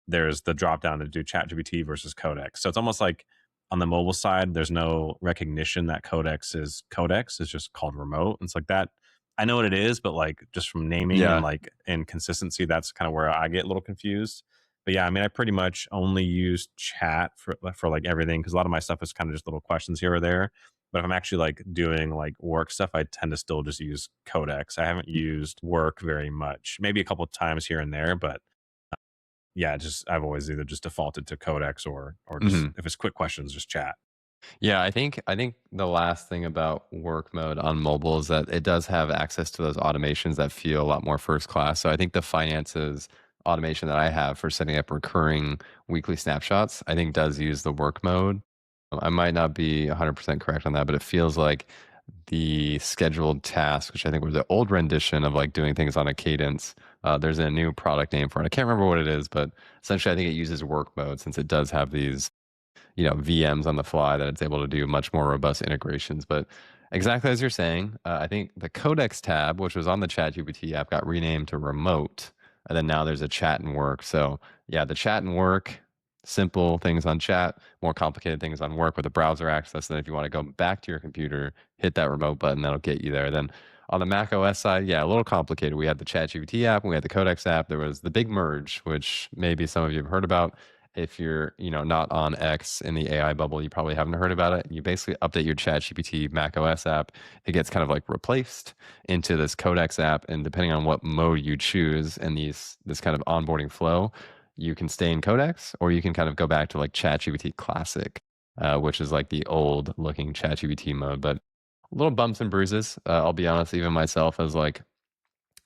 there's the drop down to do ChatGPT versus Codex. So it's almost like on the mobile side, there's no recognition that Codex is Codex. It's just called remote. And it's like that. I know what it is, but like just from naming and like and consistency, that's kind of where I get a little confused. But yeah, I mean, I pretty much only use chat for like everything, because a lot of my stuff is kind of just little questions here or there. But if I'm actually like doing like work stuff, I tend to still just use Codex. I haven't used work very much, maybe a couple of times here and there, but yeah, I've always either just defaulted to Codex or just if it's quick questions, just chat. Yeah, I think the last thing about work mode on mobile is that it does have access to those automations that feel a lot more first class. So I think the finances automation that I have for setting up recurring weekly snapshots, I think does use the work mode. I might not be 100% correct on that, but it feels like the scheduled task, which I think was the old rendition of like doing things on a cadence. There's a new product name for it. I can't remember what it is, but essentially I think it uses work mode since it does have these, VMs on the fly that it's able to do much more robust integrations. But exactly as you're saying, I think the Codex tab, which was on the ChatGPT app, got renamed to Remote, and then now there's a Chat and Work. So yeah, the Chat and Work, simple things on chat, more complicated things on work with a browser access. And if you want to go back to your computer, hit that remote button, that'll get you there. Then on the Mac OS side, yeah, a little complicated. We had the ChatGPT app, and we had the Codex app. There was the big merge, which maybe some of you have heard about. If you're, not on X in the AI bubble, you probably haven't heard about it. You basically update your ChatGPT Mac OS app. It gets kind of like replaced into this Codex app, and depending on what mode you choose and this kind of onboarding flow, you can stay in Codex, or you can kind of go back to like ChatGPT Classic, which is like the old looking ChatGPT mode. But little bumps and bruises. I'll be honest, even myself as like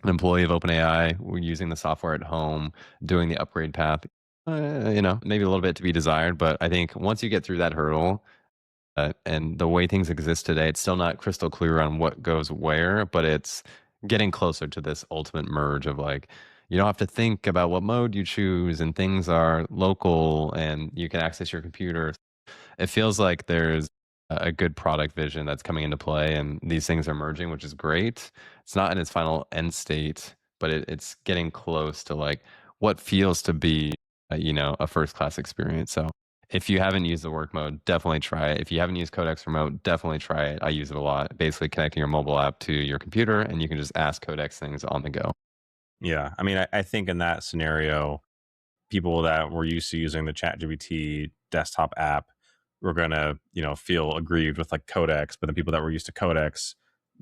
an employee of OpenAI, we're using the software at home, doing the upgrade path. Maybe a little bit to be desired, but I think once you get through that hurdle, and the way things exist today, it's still not crystal clear on what goes where, but it's getting closer to this ultimate merge of like, you don't have to think about what mode you choose, and things are local, and you can access your computer. It feels like there's a good product vision that's coming into play, and these things are merging, which is great. It's not in its final end state, but it's getting close to like what feels to be, a first class experience. So if you haven't used the work mode, definitely try it. If you haven't used Codex Remote, definitely try it. I use it a lot. Basically connecting your mobile app to your computer, and you can just ask Codex things on the go. Yeah. I mean, I think in that scenario, people that were used to using the ChatGPT desktop app were gonna, feel aggrieved with like Codex, but the people that were used to Codex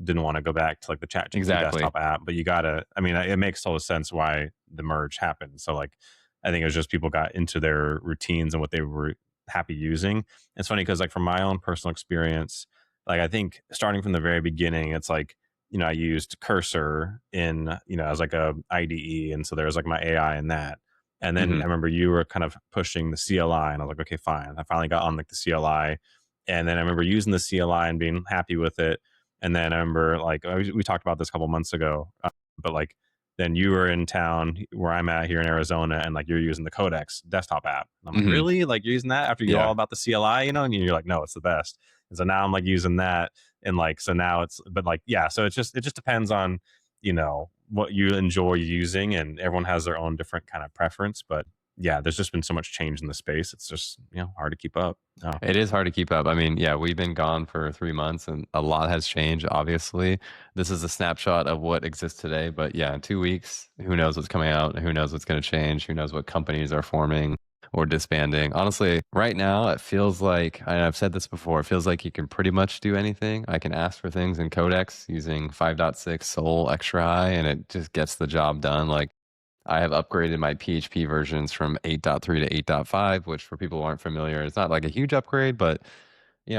didn't want to go back to like the ChatGPT Exactly. desktop app. But it makes total sense why the merge happened. So like, I think it was just people got into their routines and what they were happy using. It's funny because like from my own personal experience, like I think starting from the very beginning, it's like, I used Cursor in, as like a IDE. And so there was like my AI in that. And then Hmm. I remember you were kind of pushing the CLI, and I was like, okay, fine. I finally got on like the CLI, and then I remember using the CLI and being happy with it. And then I remember like we talked about this a couple months ago, but like then you were in town where I'm at here in Arizona, and like you're using the Codex desktop app. And I'm like, Hmm. really? Like you're using that after you know all Yeah. about the CLI, and you're like, no, it's the best. And so now I'm like using that, and like so now it's, but like yeah, so it just depends on what you enjoy using, and everyone has their own different kind of preference. But yeah, there's just been so much change in the space. It's just hard to keep up. Oh. It is hard to keep up. I mean, yeah, we've been gone for 3 months, and a lot has changed, obviously. This is a snapshot of what exists today. But yeah, in 2 weeks, who knows what's coming out? Who knows what's going to change? Who knows what companies are forming or disbanding? Honestly, right now, it feels like, and I've said this before, it feels like you can pretty much do anything. I can ask for things in Codex using 5.6 Sol Extra High, and it just gets the job done. Like, I have upgraded my PHP versions from 8.3 to 8.5, which for people who aren't familiar, it's not like a huge upgrade, but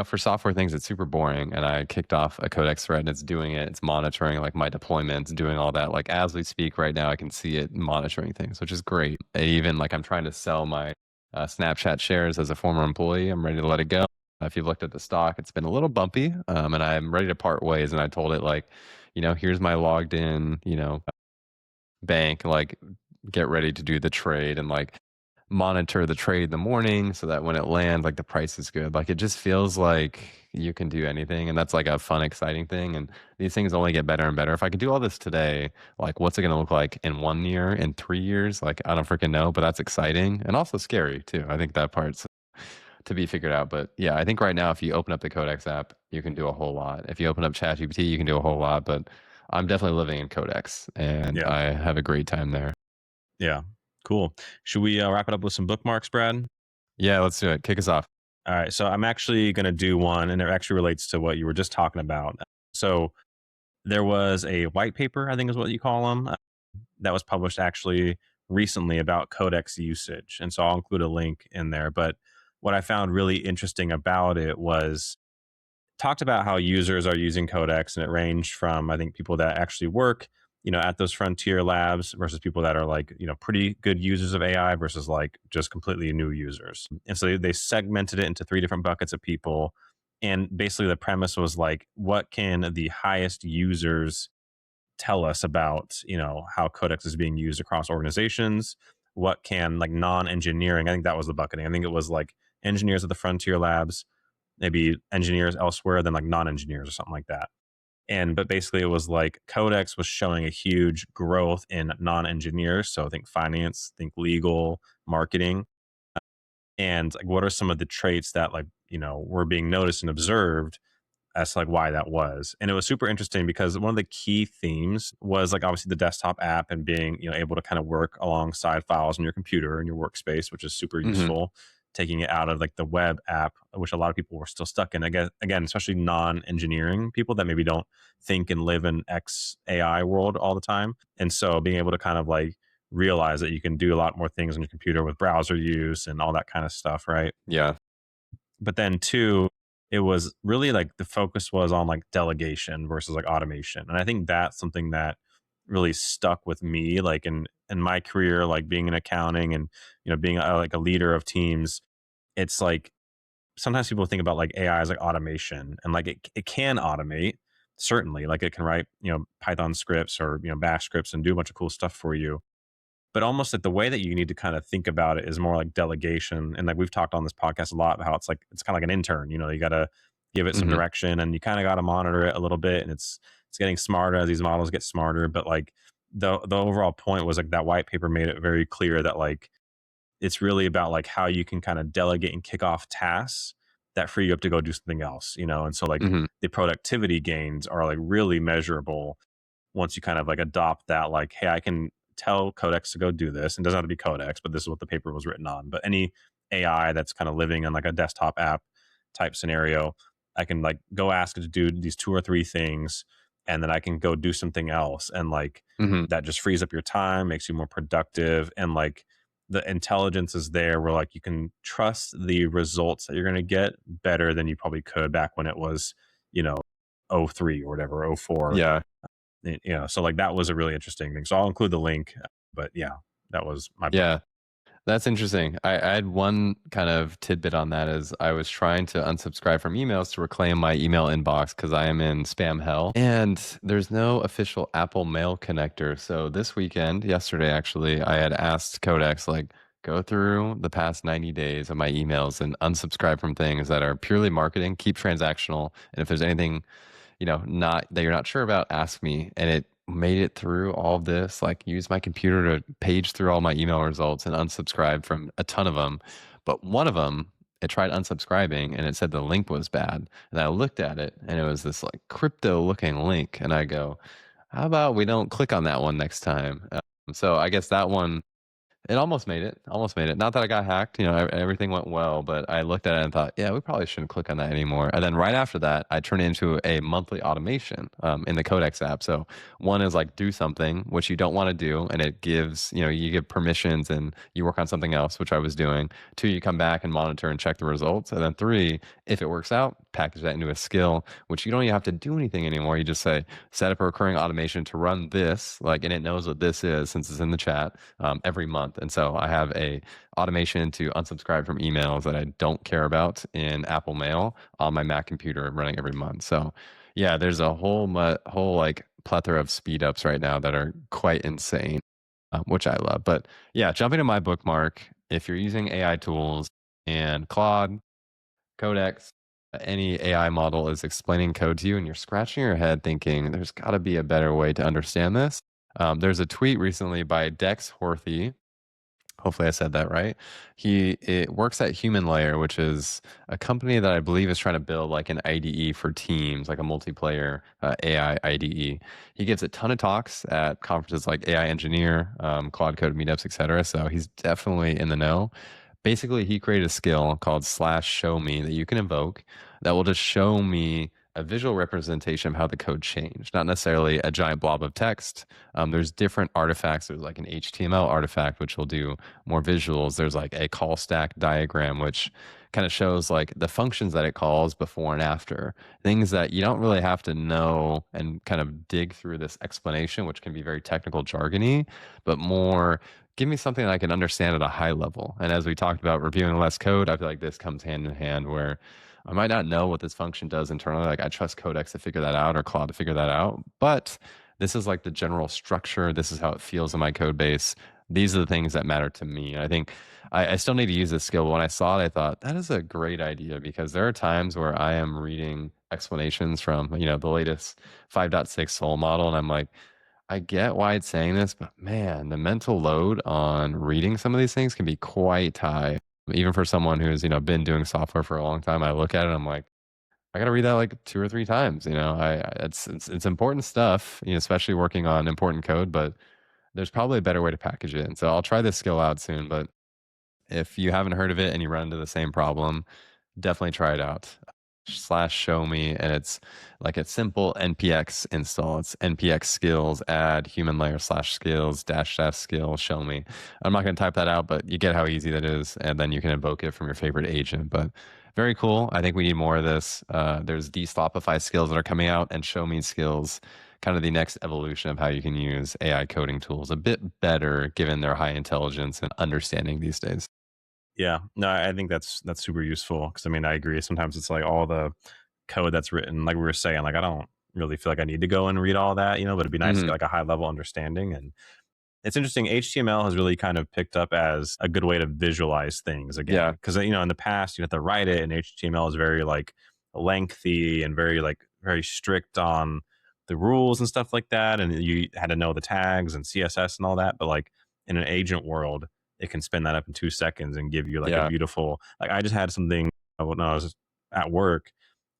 for software things, it's super boring. And I kicked off a Codex thread, and it's doing it. It's monitoring like my deployments, doing all that. Like as we speak right now, I can see it monitoring things, which is great. And even like I'm trying to sell my Snapchat shares as a former employee. I'm ready to let it go. If you've looked at the stock, it's been a little bumpy, and I'm ready to part ways. And I told it like, here's my logged in, bank, like get ready to do the trade, and like monitor the trade in the morning so that when it lands, like the price is good. Like it just feels like you can do anything, and that's like a fun, exciting thing. And these things only get better and better. If I could do all this today, like what's it going to look like in 1 year, in 3 years? Like I don't freaking know, but that's exciting and also scary too. I think that part's to be figured out. But yeah, I think right now, if you open up the Codex app, you can do a whole lot. If you open up ChatGPT, you can do a whole lot. But I'm definitely living in Codex, and Yeah. I have a great time there. Yeah. Cool. Should we wrap it up with some bookmarks, Brad? Yeah, let's do it. Kick us off. All right. So I'm actually going to do one, and it actually relates to what you were just talking about. So there was a white paper, I think is what you call them, that was published actually recently about Codex usage. And so I'll include a link in there. But what I found really interesting about it was talked about how users are using Codex, and it ranged from, I think, people that actually work at those frontier labs versus people that are like, pretty good users of AI versus like just completely new users. And so they segmented it into 3 different buckets of people. And basically the premise was like, what can the highest users tell us about, how Codex is being used across organizations? What can like non-engineering, I think that was the bucketing. I think it was like engineers at the frontier labs, maybe engineers elsewhere, then like non-engineers or something like that. But basically it was like Codex was showing a huge growth in non-engineers. So think finance, think legal, marketing. And like what are some of the traits that like, were being noticed and observed as to like why that was. And it was super interesting because one of the key themes was like obviously the desktop app and being, able to kind of work alongside files on your computer and your workspace, which is super Hmm. useful. Taking it out of like the web app, which a lot of people were still stuck in. Again, especially non-engineering people that maybe don't think and live in X AI world all the time. And so being able to kind of like realize that you can do a lot more things on your computer with browser use and all that kind of stuff, right? Yeah. But then two, it was really like the focus was on like delegation versus like automation. And I think that's something that really stuck with me, like in my career, like being in accounting and being like a leader of teams. It's like sometimes people think about like AI as like automation, and like it can automate, certainly, like it can write Python scripts or Bash scripts and do a bunch of cool stuff for you. But almost like the way that you need to kind of think about it is more like delegation. And like we've talked on this podcast a lot about how it's kind of like an intern. You got to give it some Hmm. direction, and you kind of got to monitor it a little bit. And it's getting smarter as these models get smarter. But like the overall point was like that white paper made it very clear that like it's really about like how you can kind of delegate and kick off tasks that free you up to go do something else. And so like Hmm. the productivity gains are like really measurable once you kind of like adopt that, like, hey, I can tell Codex to go do this. And it doesn't have to be Codex, but this is what the paper was written on. But any AI that's kind of living on like a desktop app type scenario, I can like go ask it to do these 2 or 3 things, and then I can go do something else. And like Hmm. that just frees up your time, makes you more productive. And like the intelligence is there where like you can trust the results that you're going to get better than you probably could back when it was, you know, '03 or whatever, '04. Yeah. So like that was a really interesting thing. So I'll include the link, but yeah, that was my book. Yeah. That's interesting. I had one kind of tidbit on that is I was trying to unsubscribe from emails to reclaim my email inbox because I am in spam hell. And there's no official Apple Mail connector. So this weekend, yesterday actually, I had asked Codex, like, go through the past 90 days of my emails and unsubscribe from things that are purely marketing, keep transactional. And if there's anything not that you're not sure about, ask me. And it made it through all of this, like use my computer to page through all my email results and unsubscribe from a ton of them. But one of them, it tried unsubscribing and it said the link was bad. And I looked at it and it was this like crypto looking link. And I go, how about we don't click on that one next time? So I guess that one it almost made it. Almost made it. Not that I got hacked. Everything went well, but I looked at it and thought, yeah, we probably shouldn't click on that anymore. And then right after that, I turned it into a monthly automation in the Codex app. So one is like do something which you don't want to do, and it gives you give permissions and you work on something else, which I was doing. 2, you come back and monitor and check the results, and then 3, if it works out, package that into a skill, which you don't even have to do anything anymore. You just say set up a recurring automation to run this, like, and it knows what this is since it's in the chat every month. And so I have a automation to unsubscribe from emails that I don't care about in Apple Mail on my Mac computer running every month. So yeah, there's a whole like plethora of speed ups right now that are quite insane, which I love. But yeah, jumping to my bookmark, if you're using AI tools and Claude, Codex, any AI model is explaining code to you and you're scratching your head thinking there's got to be a better way to understand this. There's a tweet recently by Dex Horthy. Hopefully I said that right. It works at Human Layer, which is a company that I believe is trying to build like an IDE for teams, like a multiplayer AI IDE. He gives a ton of talks at conferences like AI Engineer, Cloud Code meetups, etc. So he's definitely in the know. Basically, he created a skill called /show me that you can invoke that will just show me a visual representation of how the code changed, not necessarily a giant blob of text. There's different artifacts. There's like an HTML artifact, which will do more visuals. There's like a call stack diagram, which kind of shows like the functions that it calls before and after, things that you don't really have to know and kind of dig through this explanation, which can be very technical jargony, but more give me something that I can understand at a high level. And as we talked about reviewing less code, I feel like this comes hand in hand where I might not know what this function does internally. Like I trust Codex to figure that out or Claude to figure that out, but this is like the general structure. This is how it feels in my code base. These are the things that matter to me. And I think I still need to use this skill. But when I saw it, I thought that is a great idea because there are times where I am reading explanations from, the latest 5.6 Soul model. And I'm like, I get why it's saying this, but man, the mental load on reading some of these things can be quite high. Even for someone who's, been doing software for a long time, I look at it, I'm like, I got to read that like 2 or 3 times. It's important stuff, especially working on important code, but there's probably a better way to package it. And so I'll try this skill out soon, but if you haven't heard of it and you run into the same problem, definitely try it out. /show me, and it's like a simple npx install. It's npx skills add human layer /skills -- skill show me. I'm not going to type that out, but you get how easy that is, and then you can invoke it from your favorite agent. But very cool. I think we need more of this. There's de-slopify skills that are coming out, and show me skills, kind of the next evolution of how you can use AI coding tools a bit better given their high intelligence and understanding these days. Yeah, no, I think that's super useful because I mean I agree. Sometimes it's like all the code that's written, like we were saying, like I don't really feel like I need to go and read all that, but it'd be nice to get like a high level understanding. And it's interesting. HTML has really kind of picked up as a good way to visualize things again. Yeah. Because in the past you have to write it, and HTML is very like lengthy and very strict on the rules and stuff like that. And you had to know the tags and CSS and all that. But like in an agent world, it can spin that up in 2 seconds and give you like a beautiful. Like I just had something when I was at work.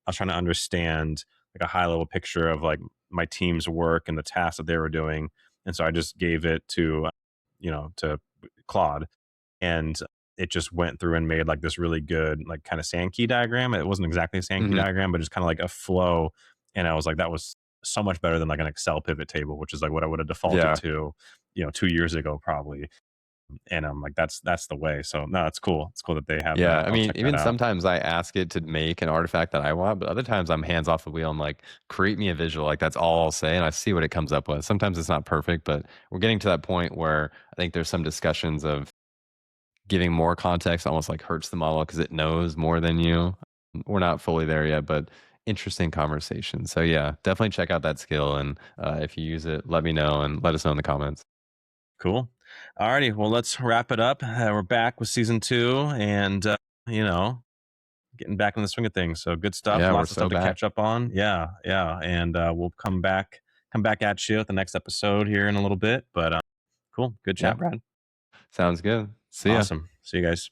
I was trying to understand like a high level picture of like my team's work and the tasks that they were doing. And so I just gave it to Claude, and it just went through and made like this really good like kind of Sankey diagram. It wasn't exactly a Sankey diagram, but just kind of like a flow. And I was like, that was so much better than like an Excel pivot table, which is like what I would have defaulted to, 2 years ago probably. And I'm like, that's the way. So no, it's cool. It's cool that they have Yeah, that. I I'll mean, check that even out. sometimes I ask it to make an artifact that I want, but other times I'm hands off the wheel. I'm like, create me a visual. Like that's all I'll say, and I see what it comes up with. Sometimes it's not perfect, but we're getting to that point where I think there's some discussions of giving more context almost like hurts the model because it knows more than you. We're not fully there yet, but interesting conversation. So yeah, definitely check out that skill, and if you use it, let me know and let us know in the comments. Cool. Alrighty. Well, let's wrap it up. We're back with season 2, and getting back in the swing of things. So good stuff. Yeah, we're Lots of so stuff to back. catch up on. Yeah, yeah. And we'll come back at you with the next episode here in a little bit. But cool. Good chat, Yeah, Brad. sounds good. See ya. Awesome. See you guys.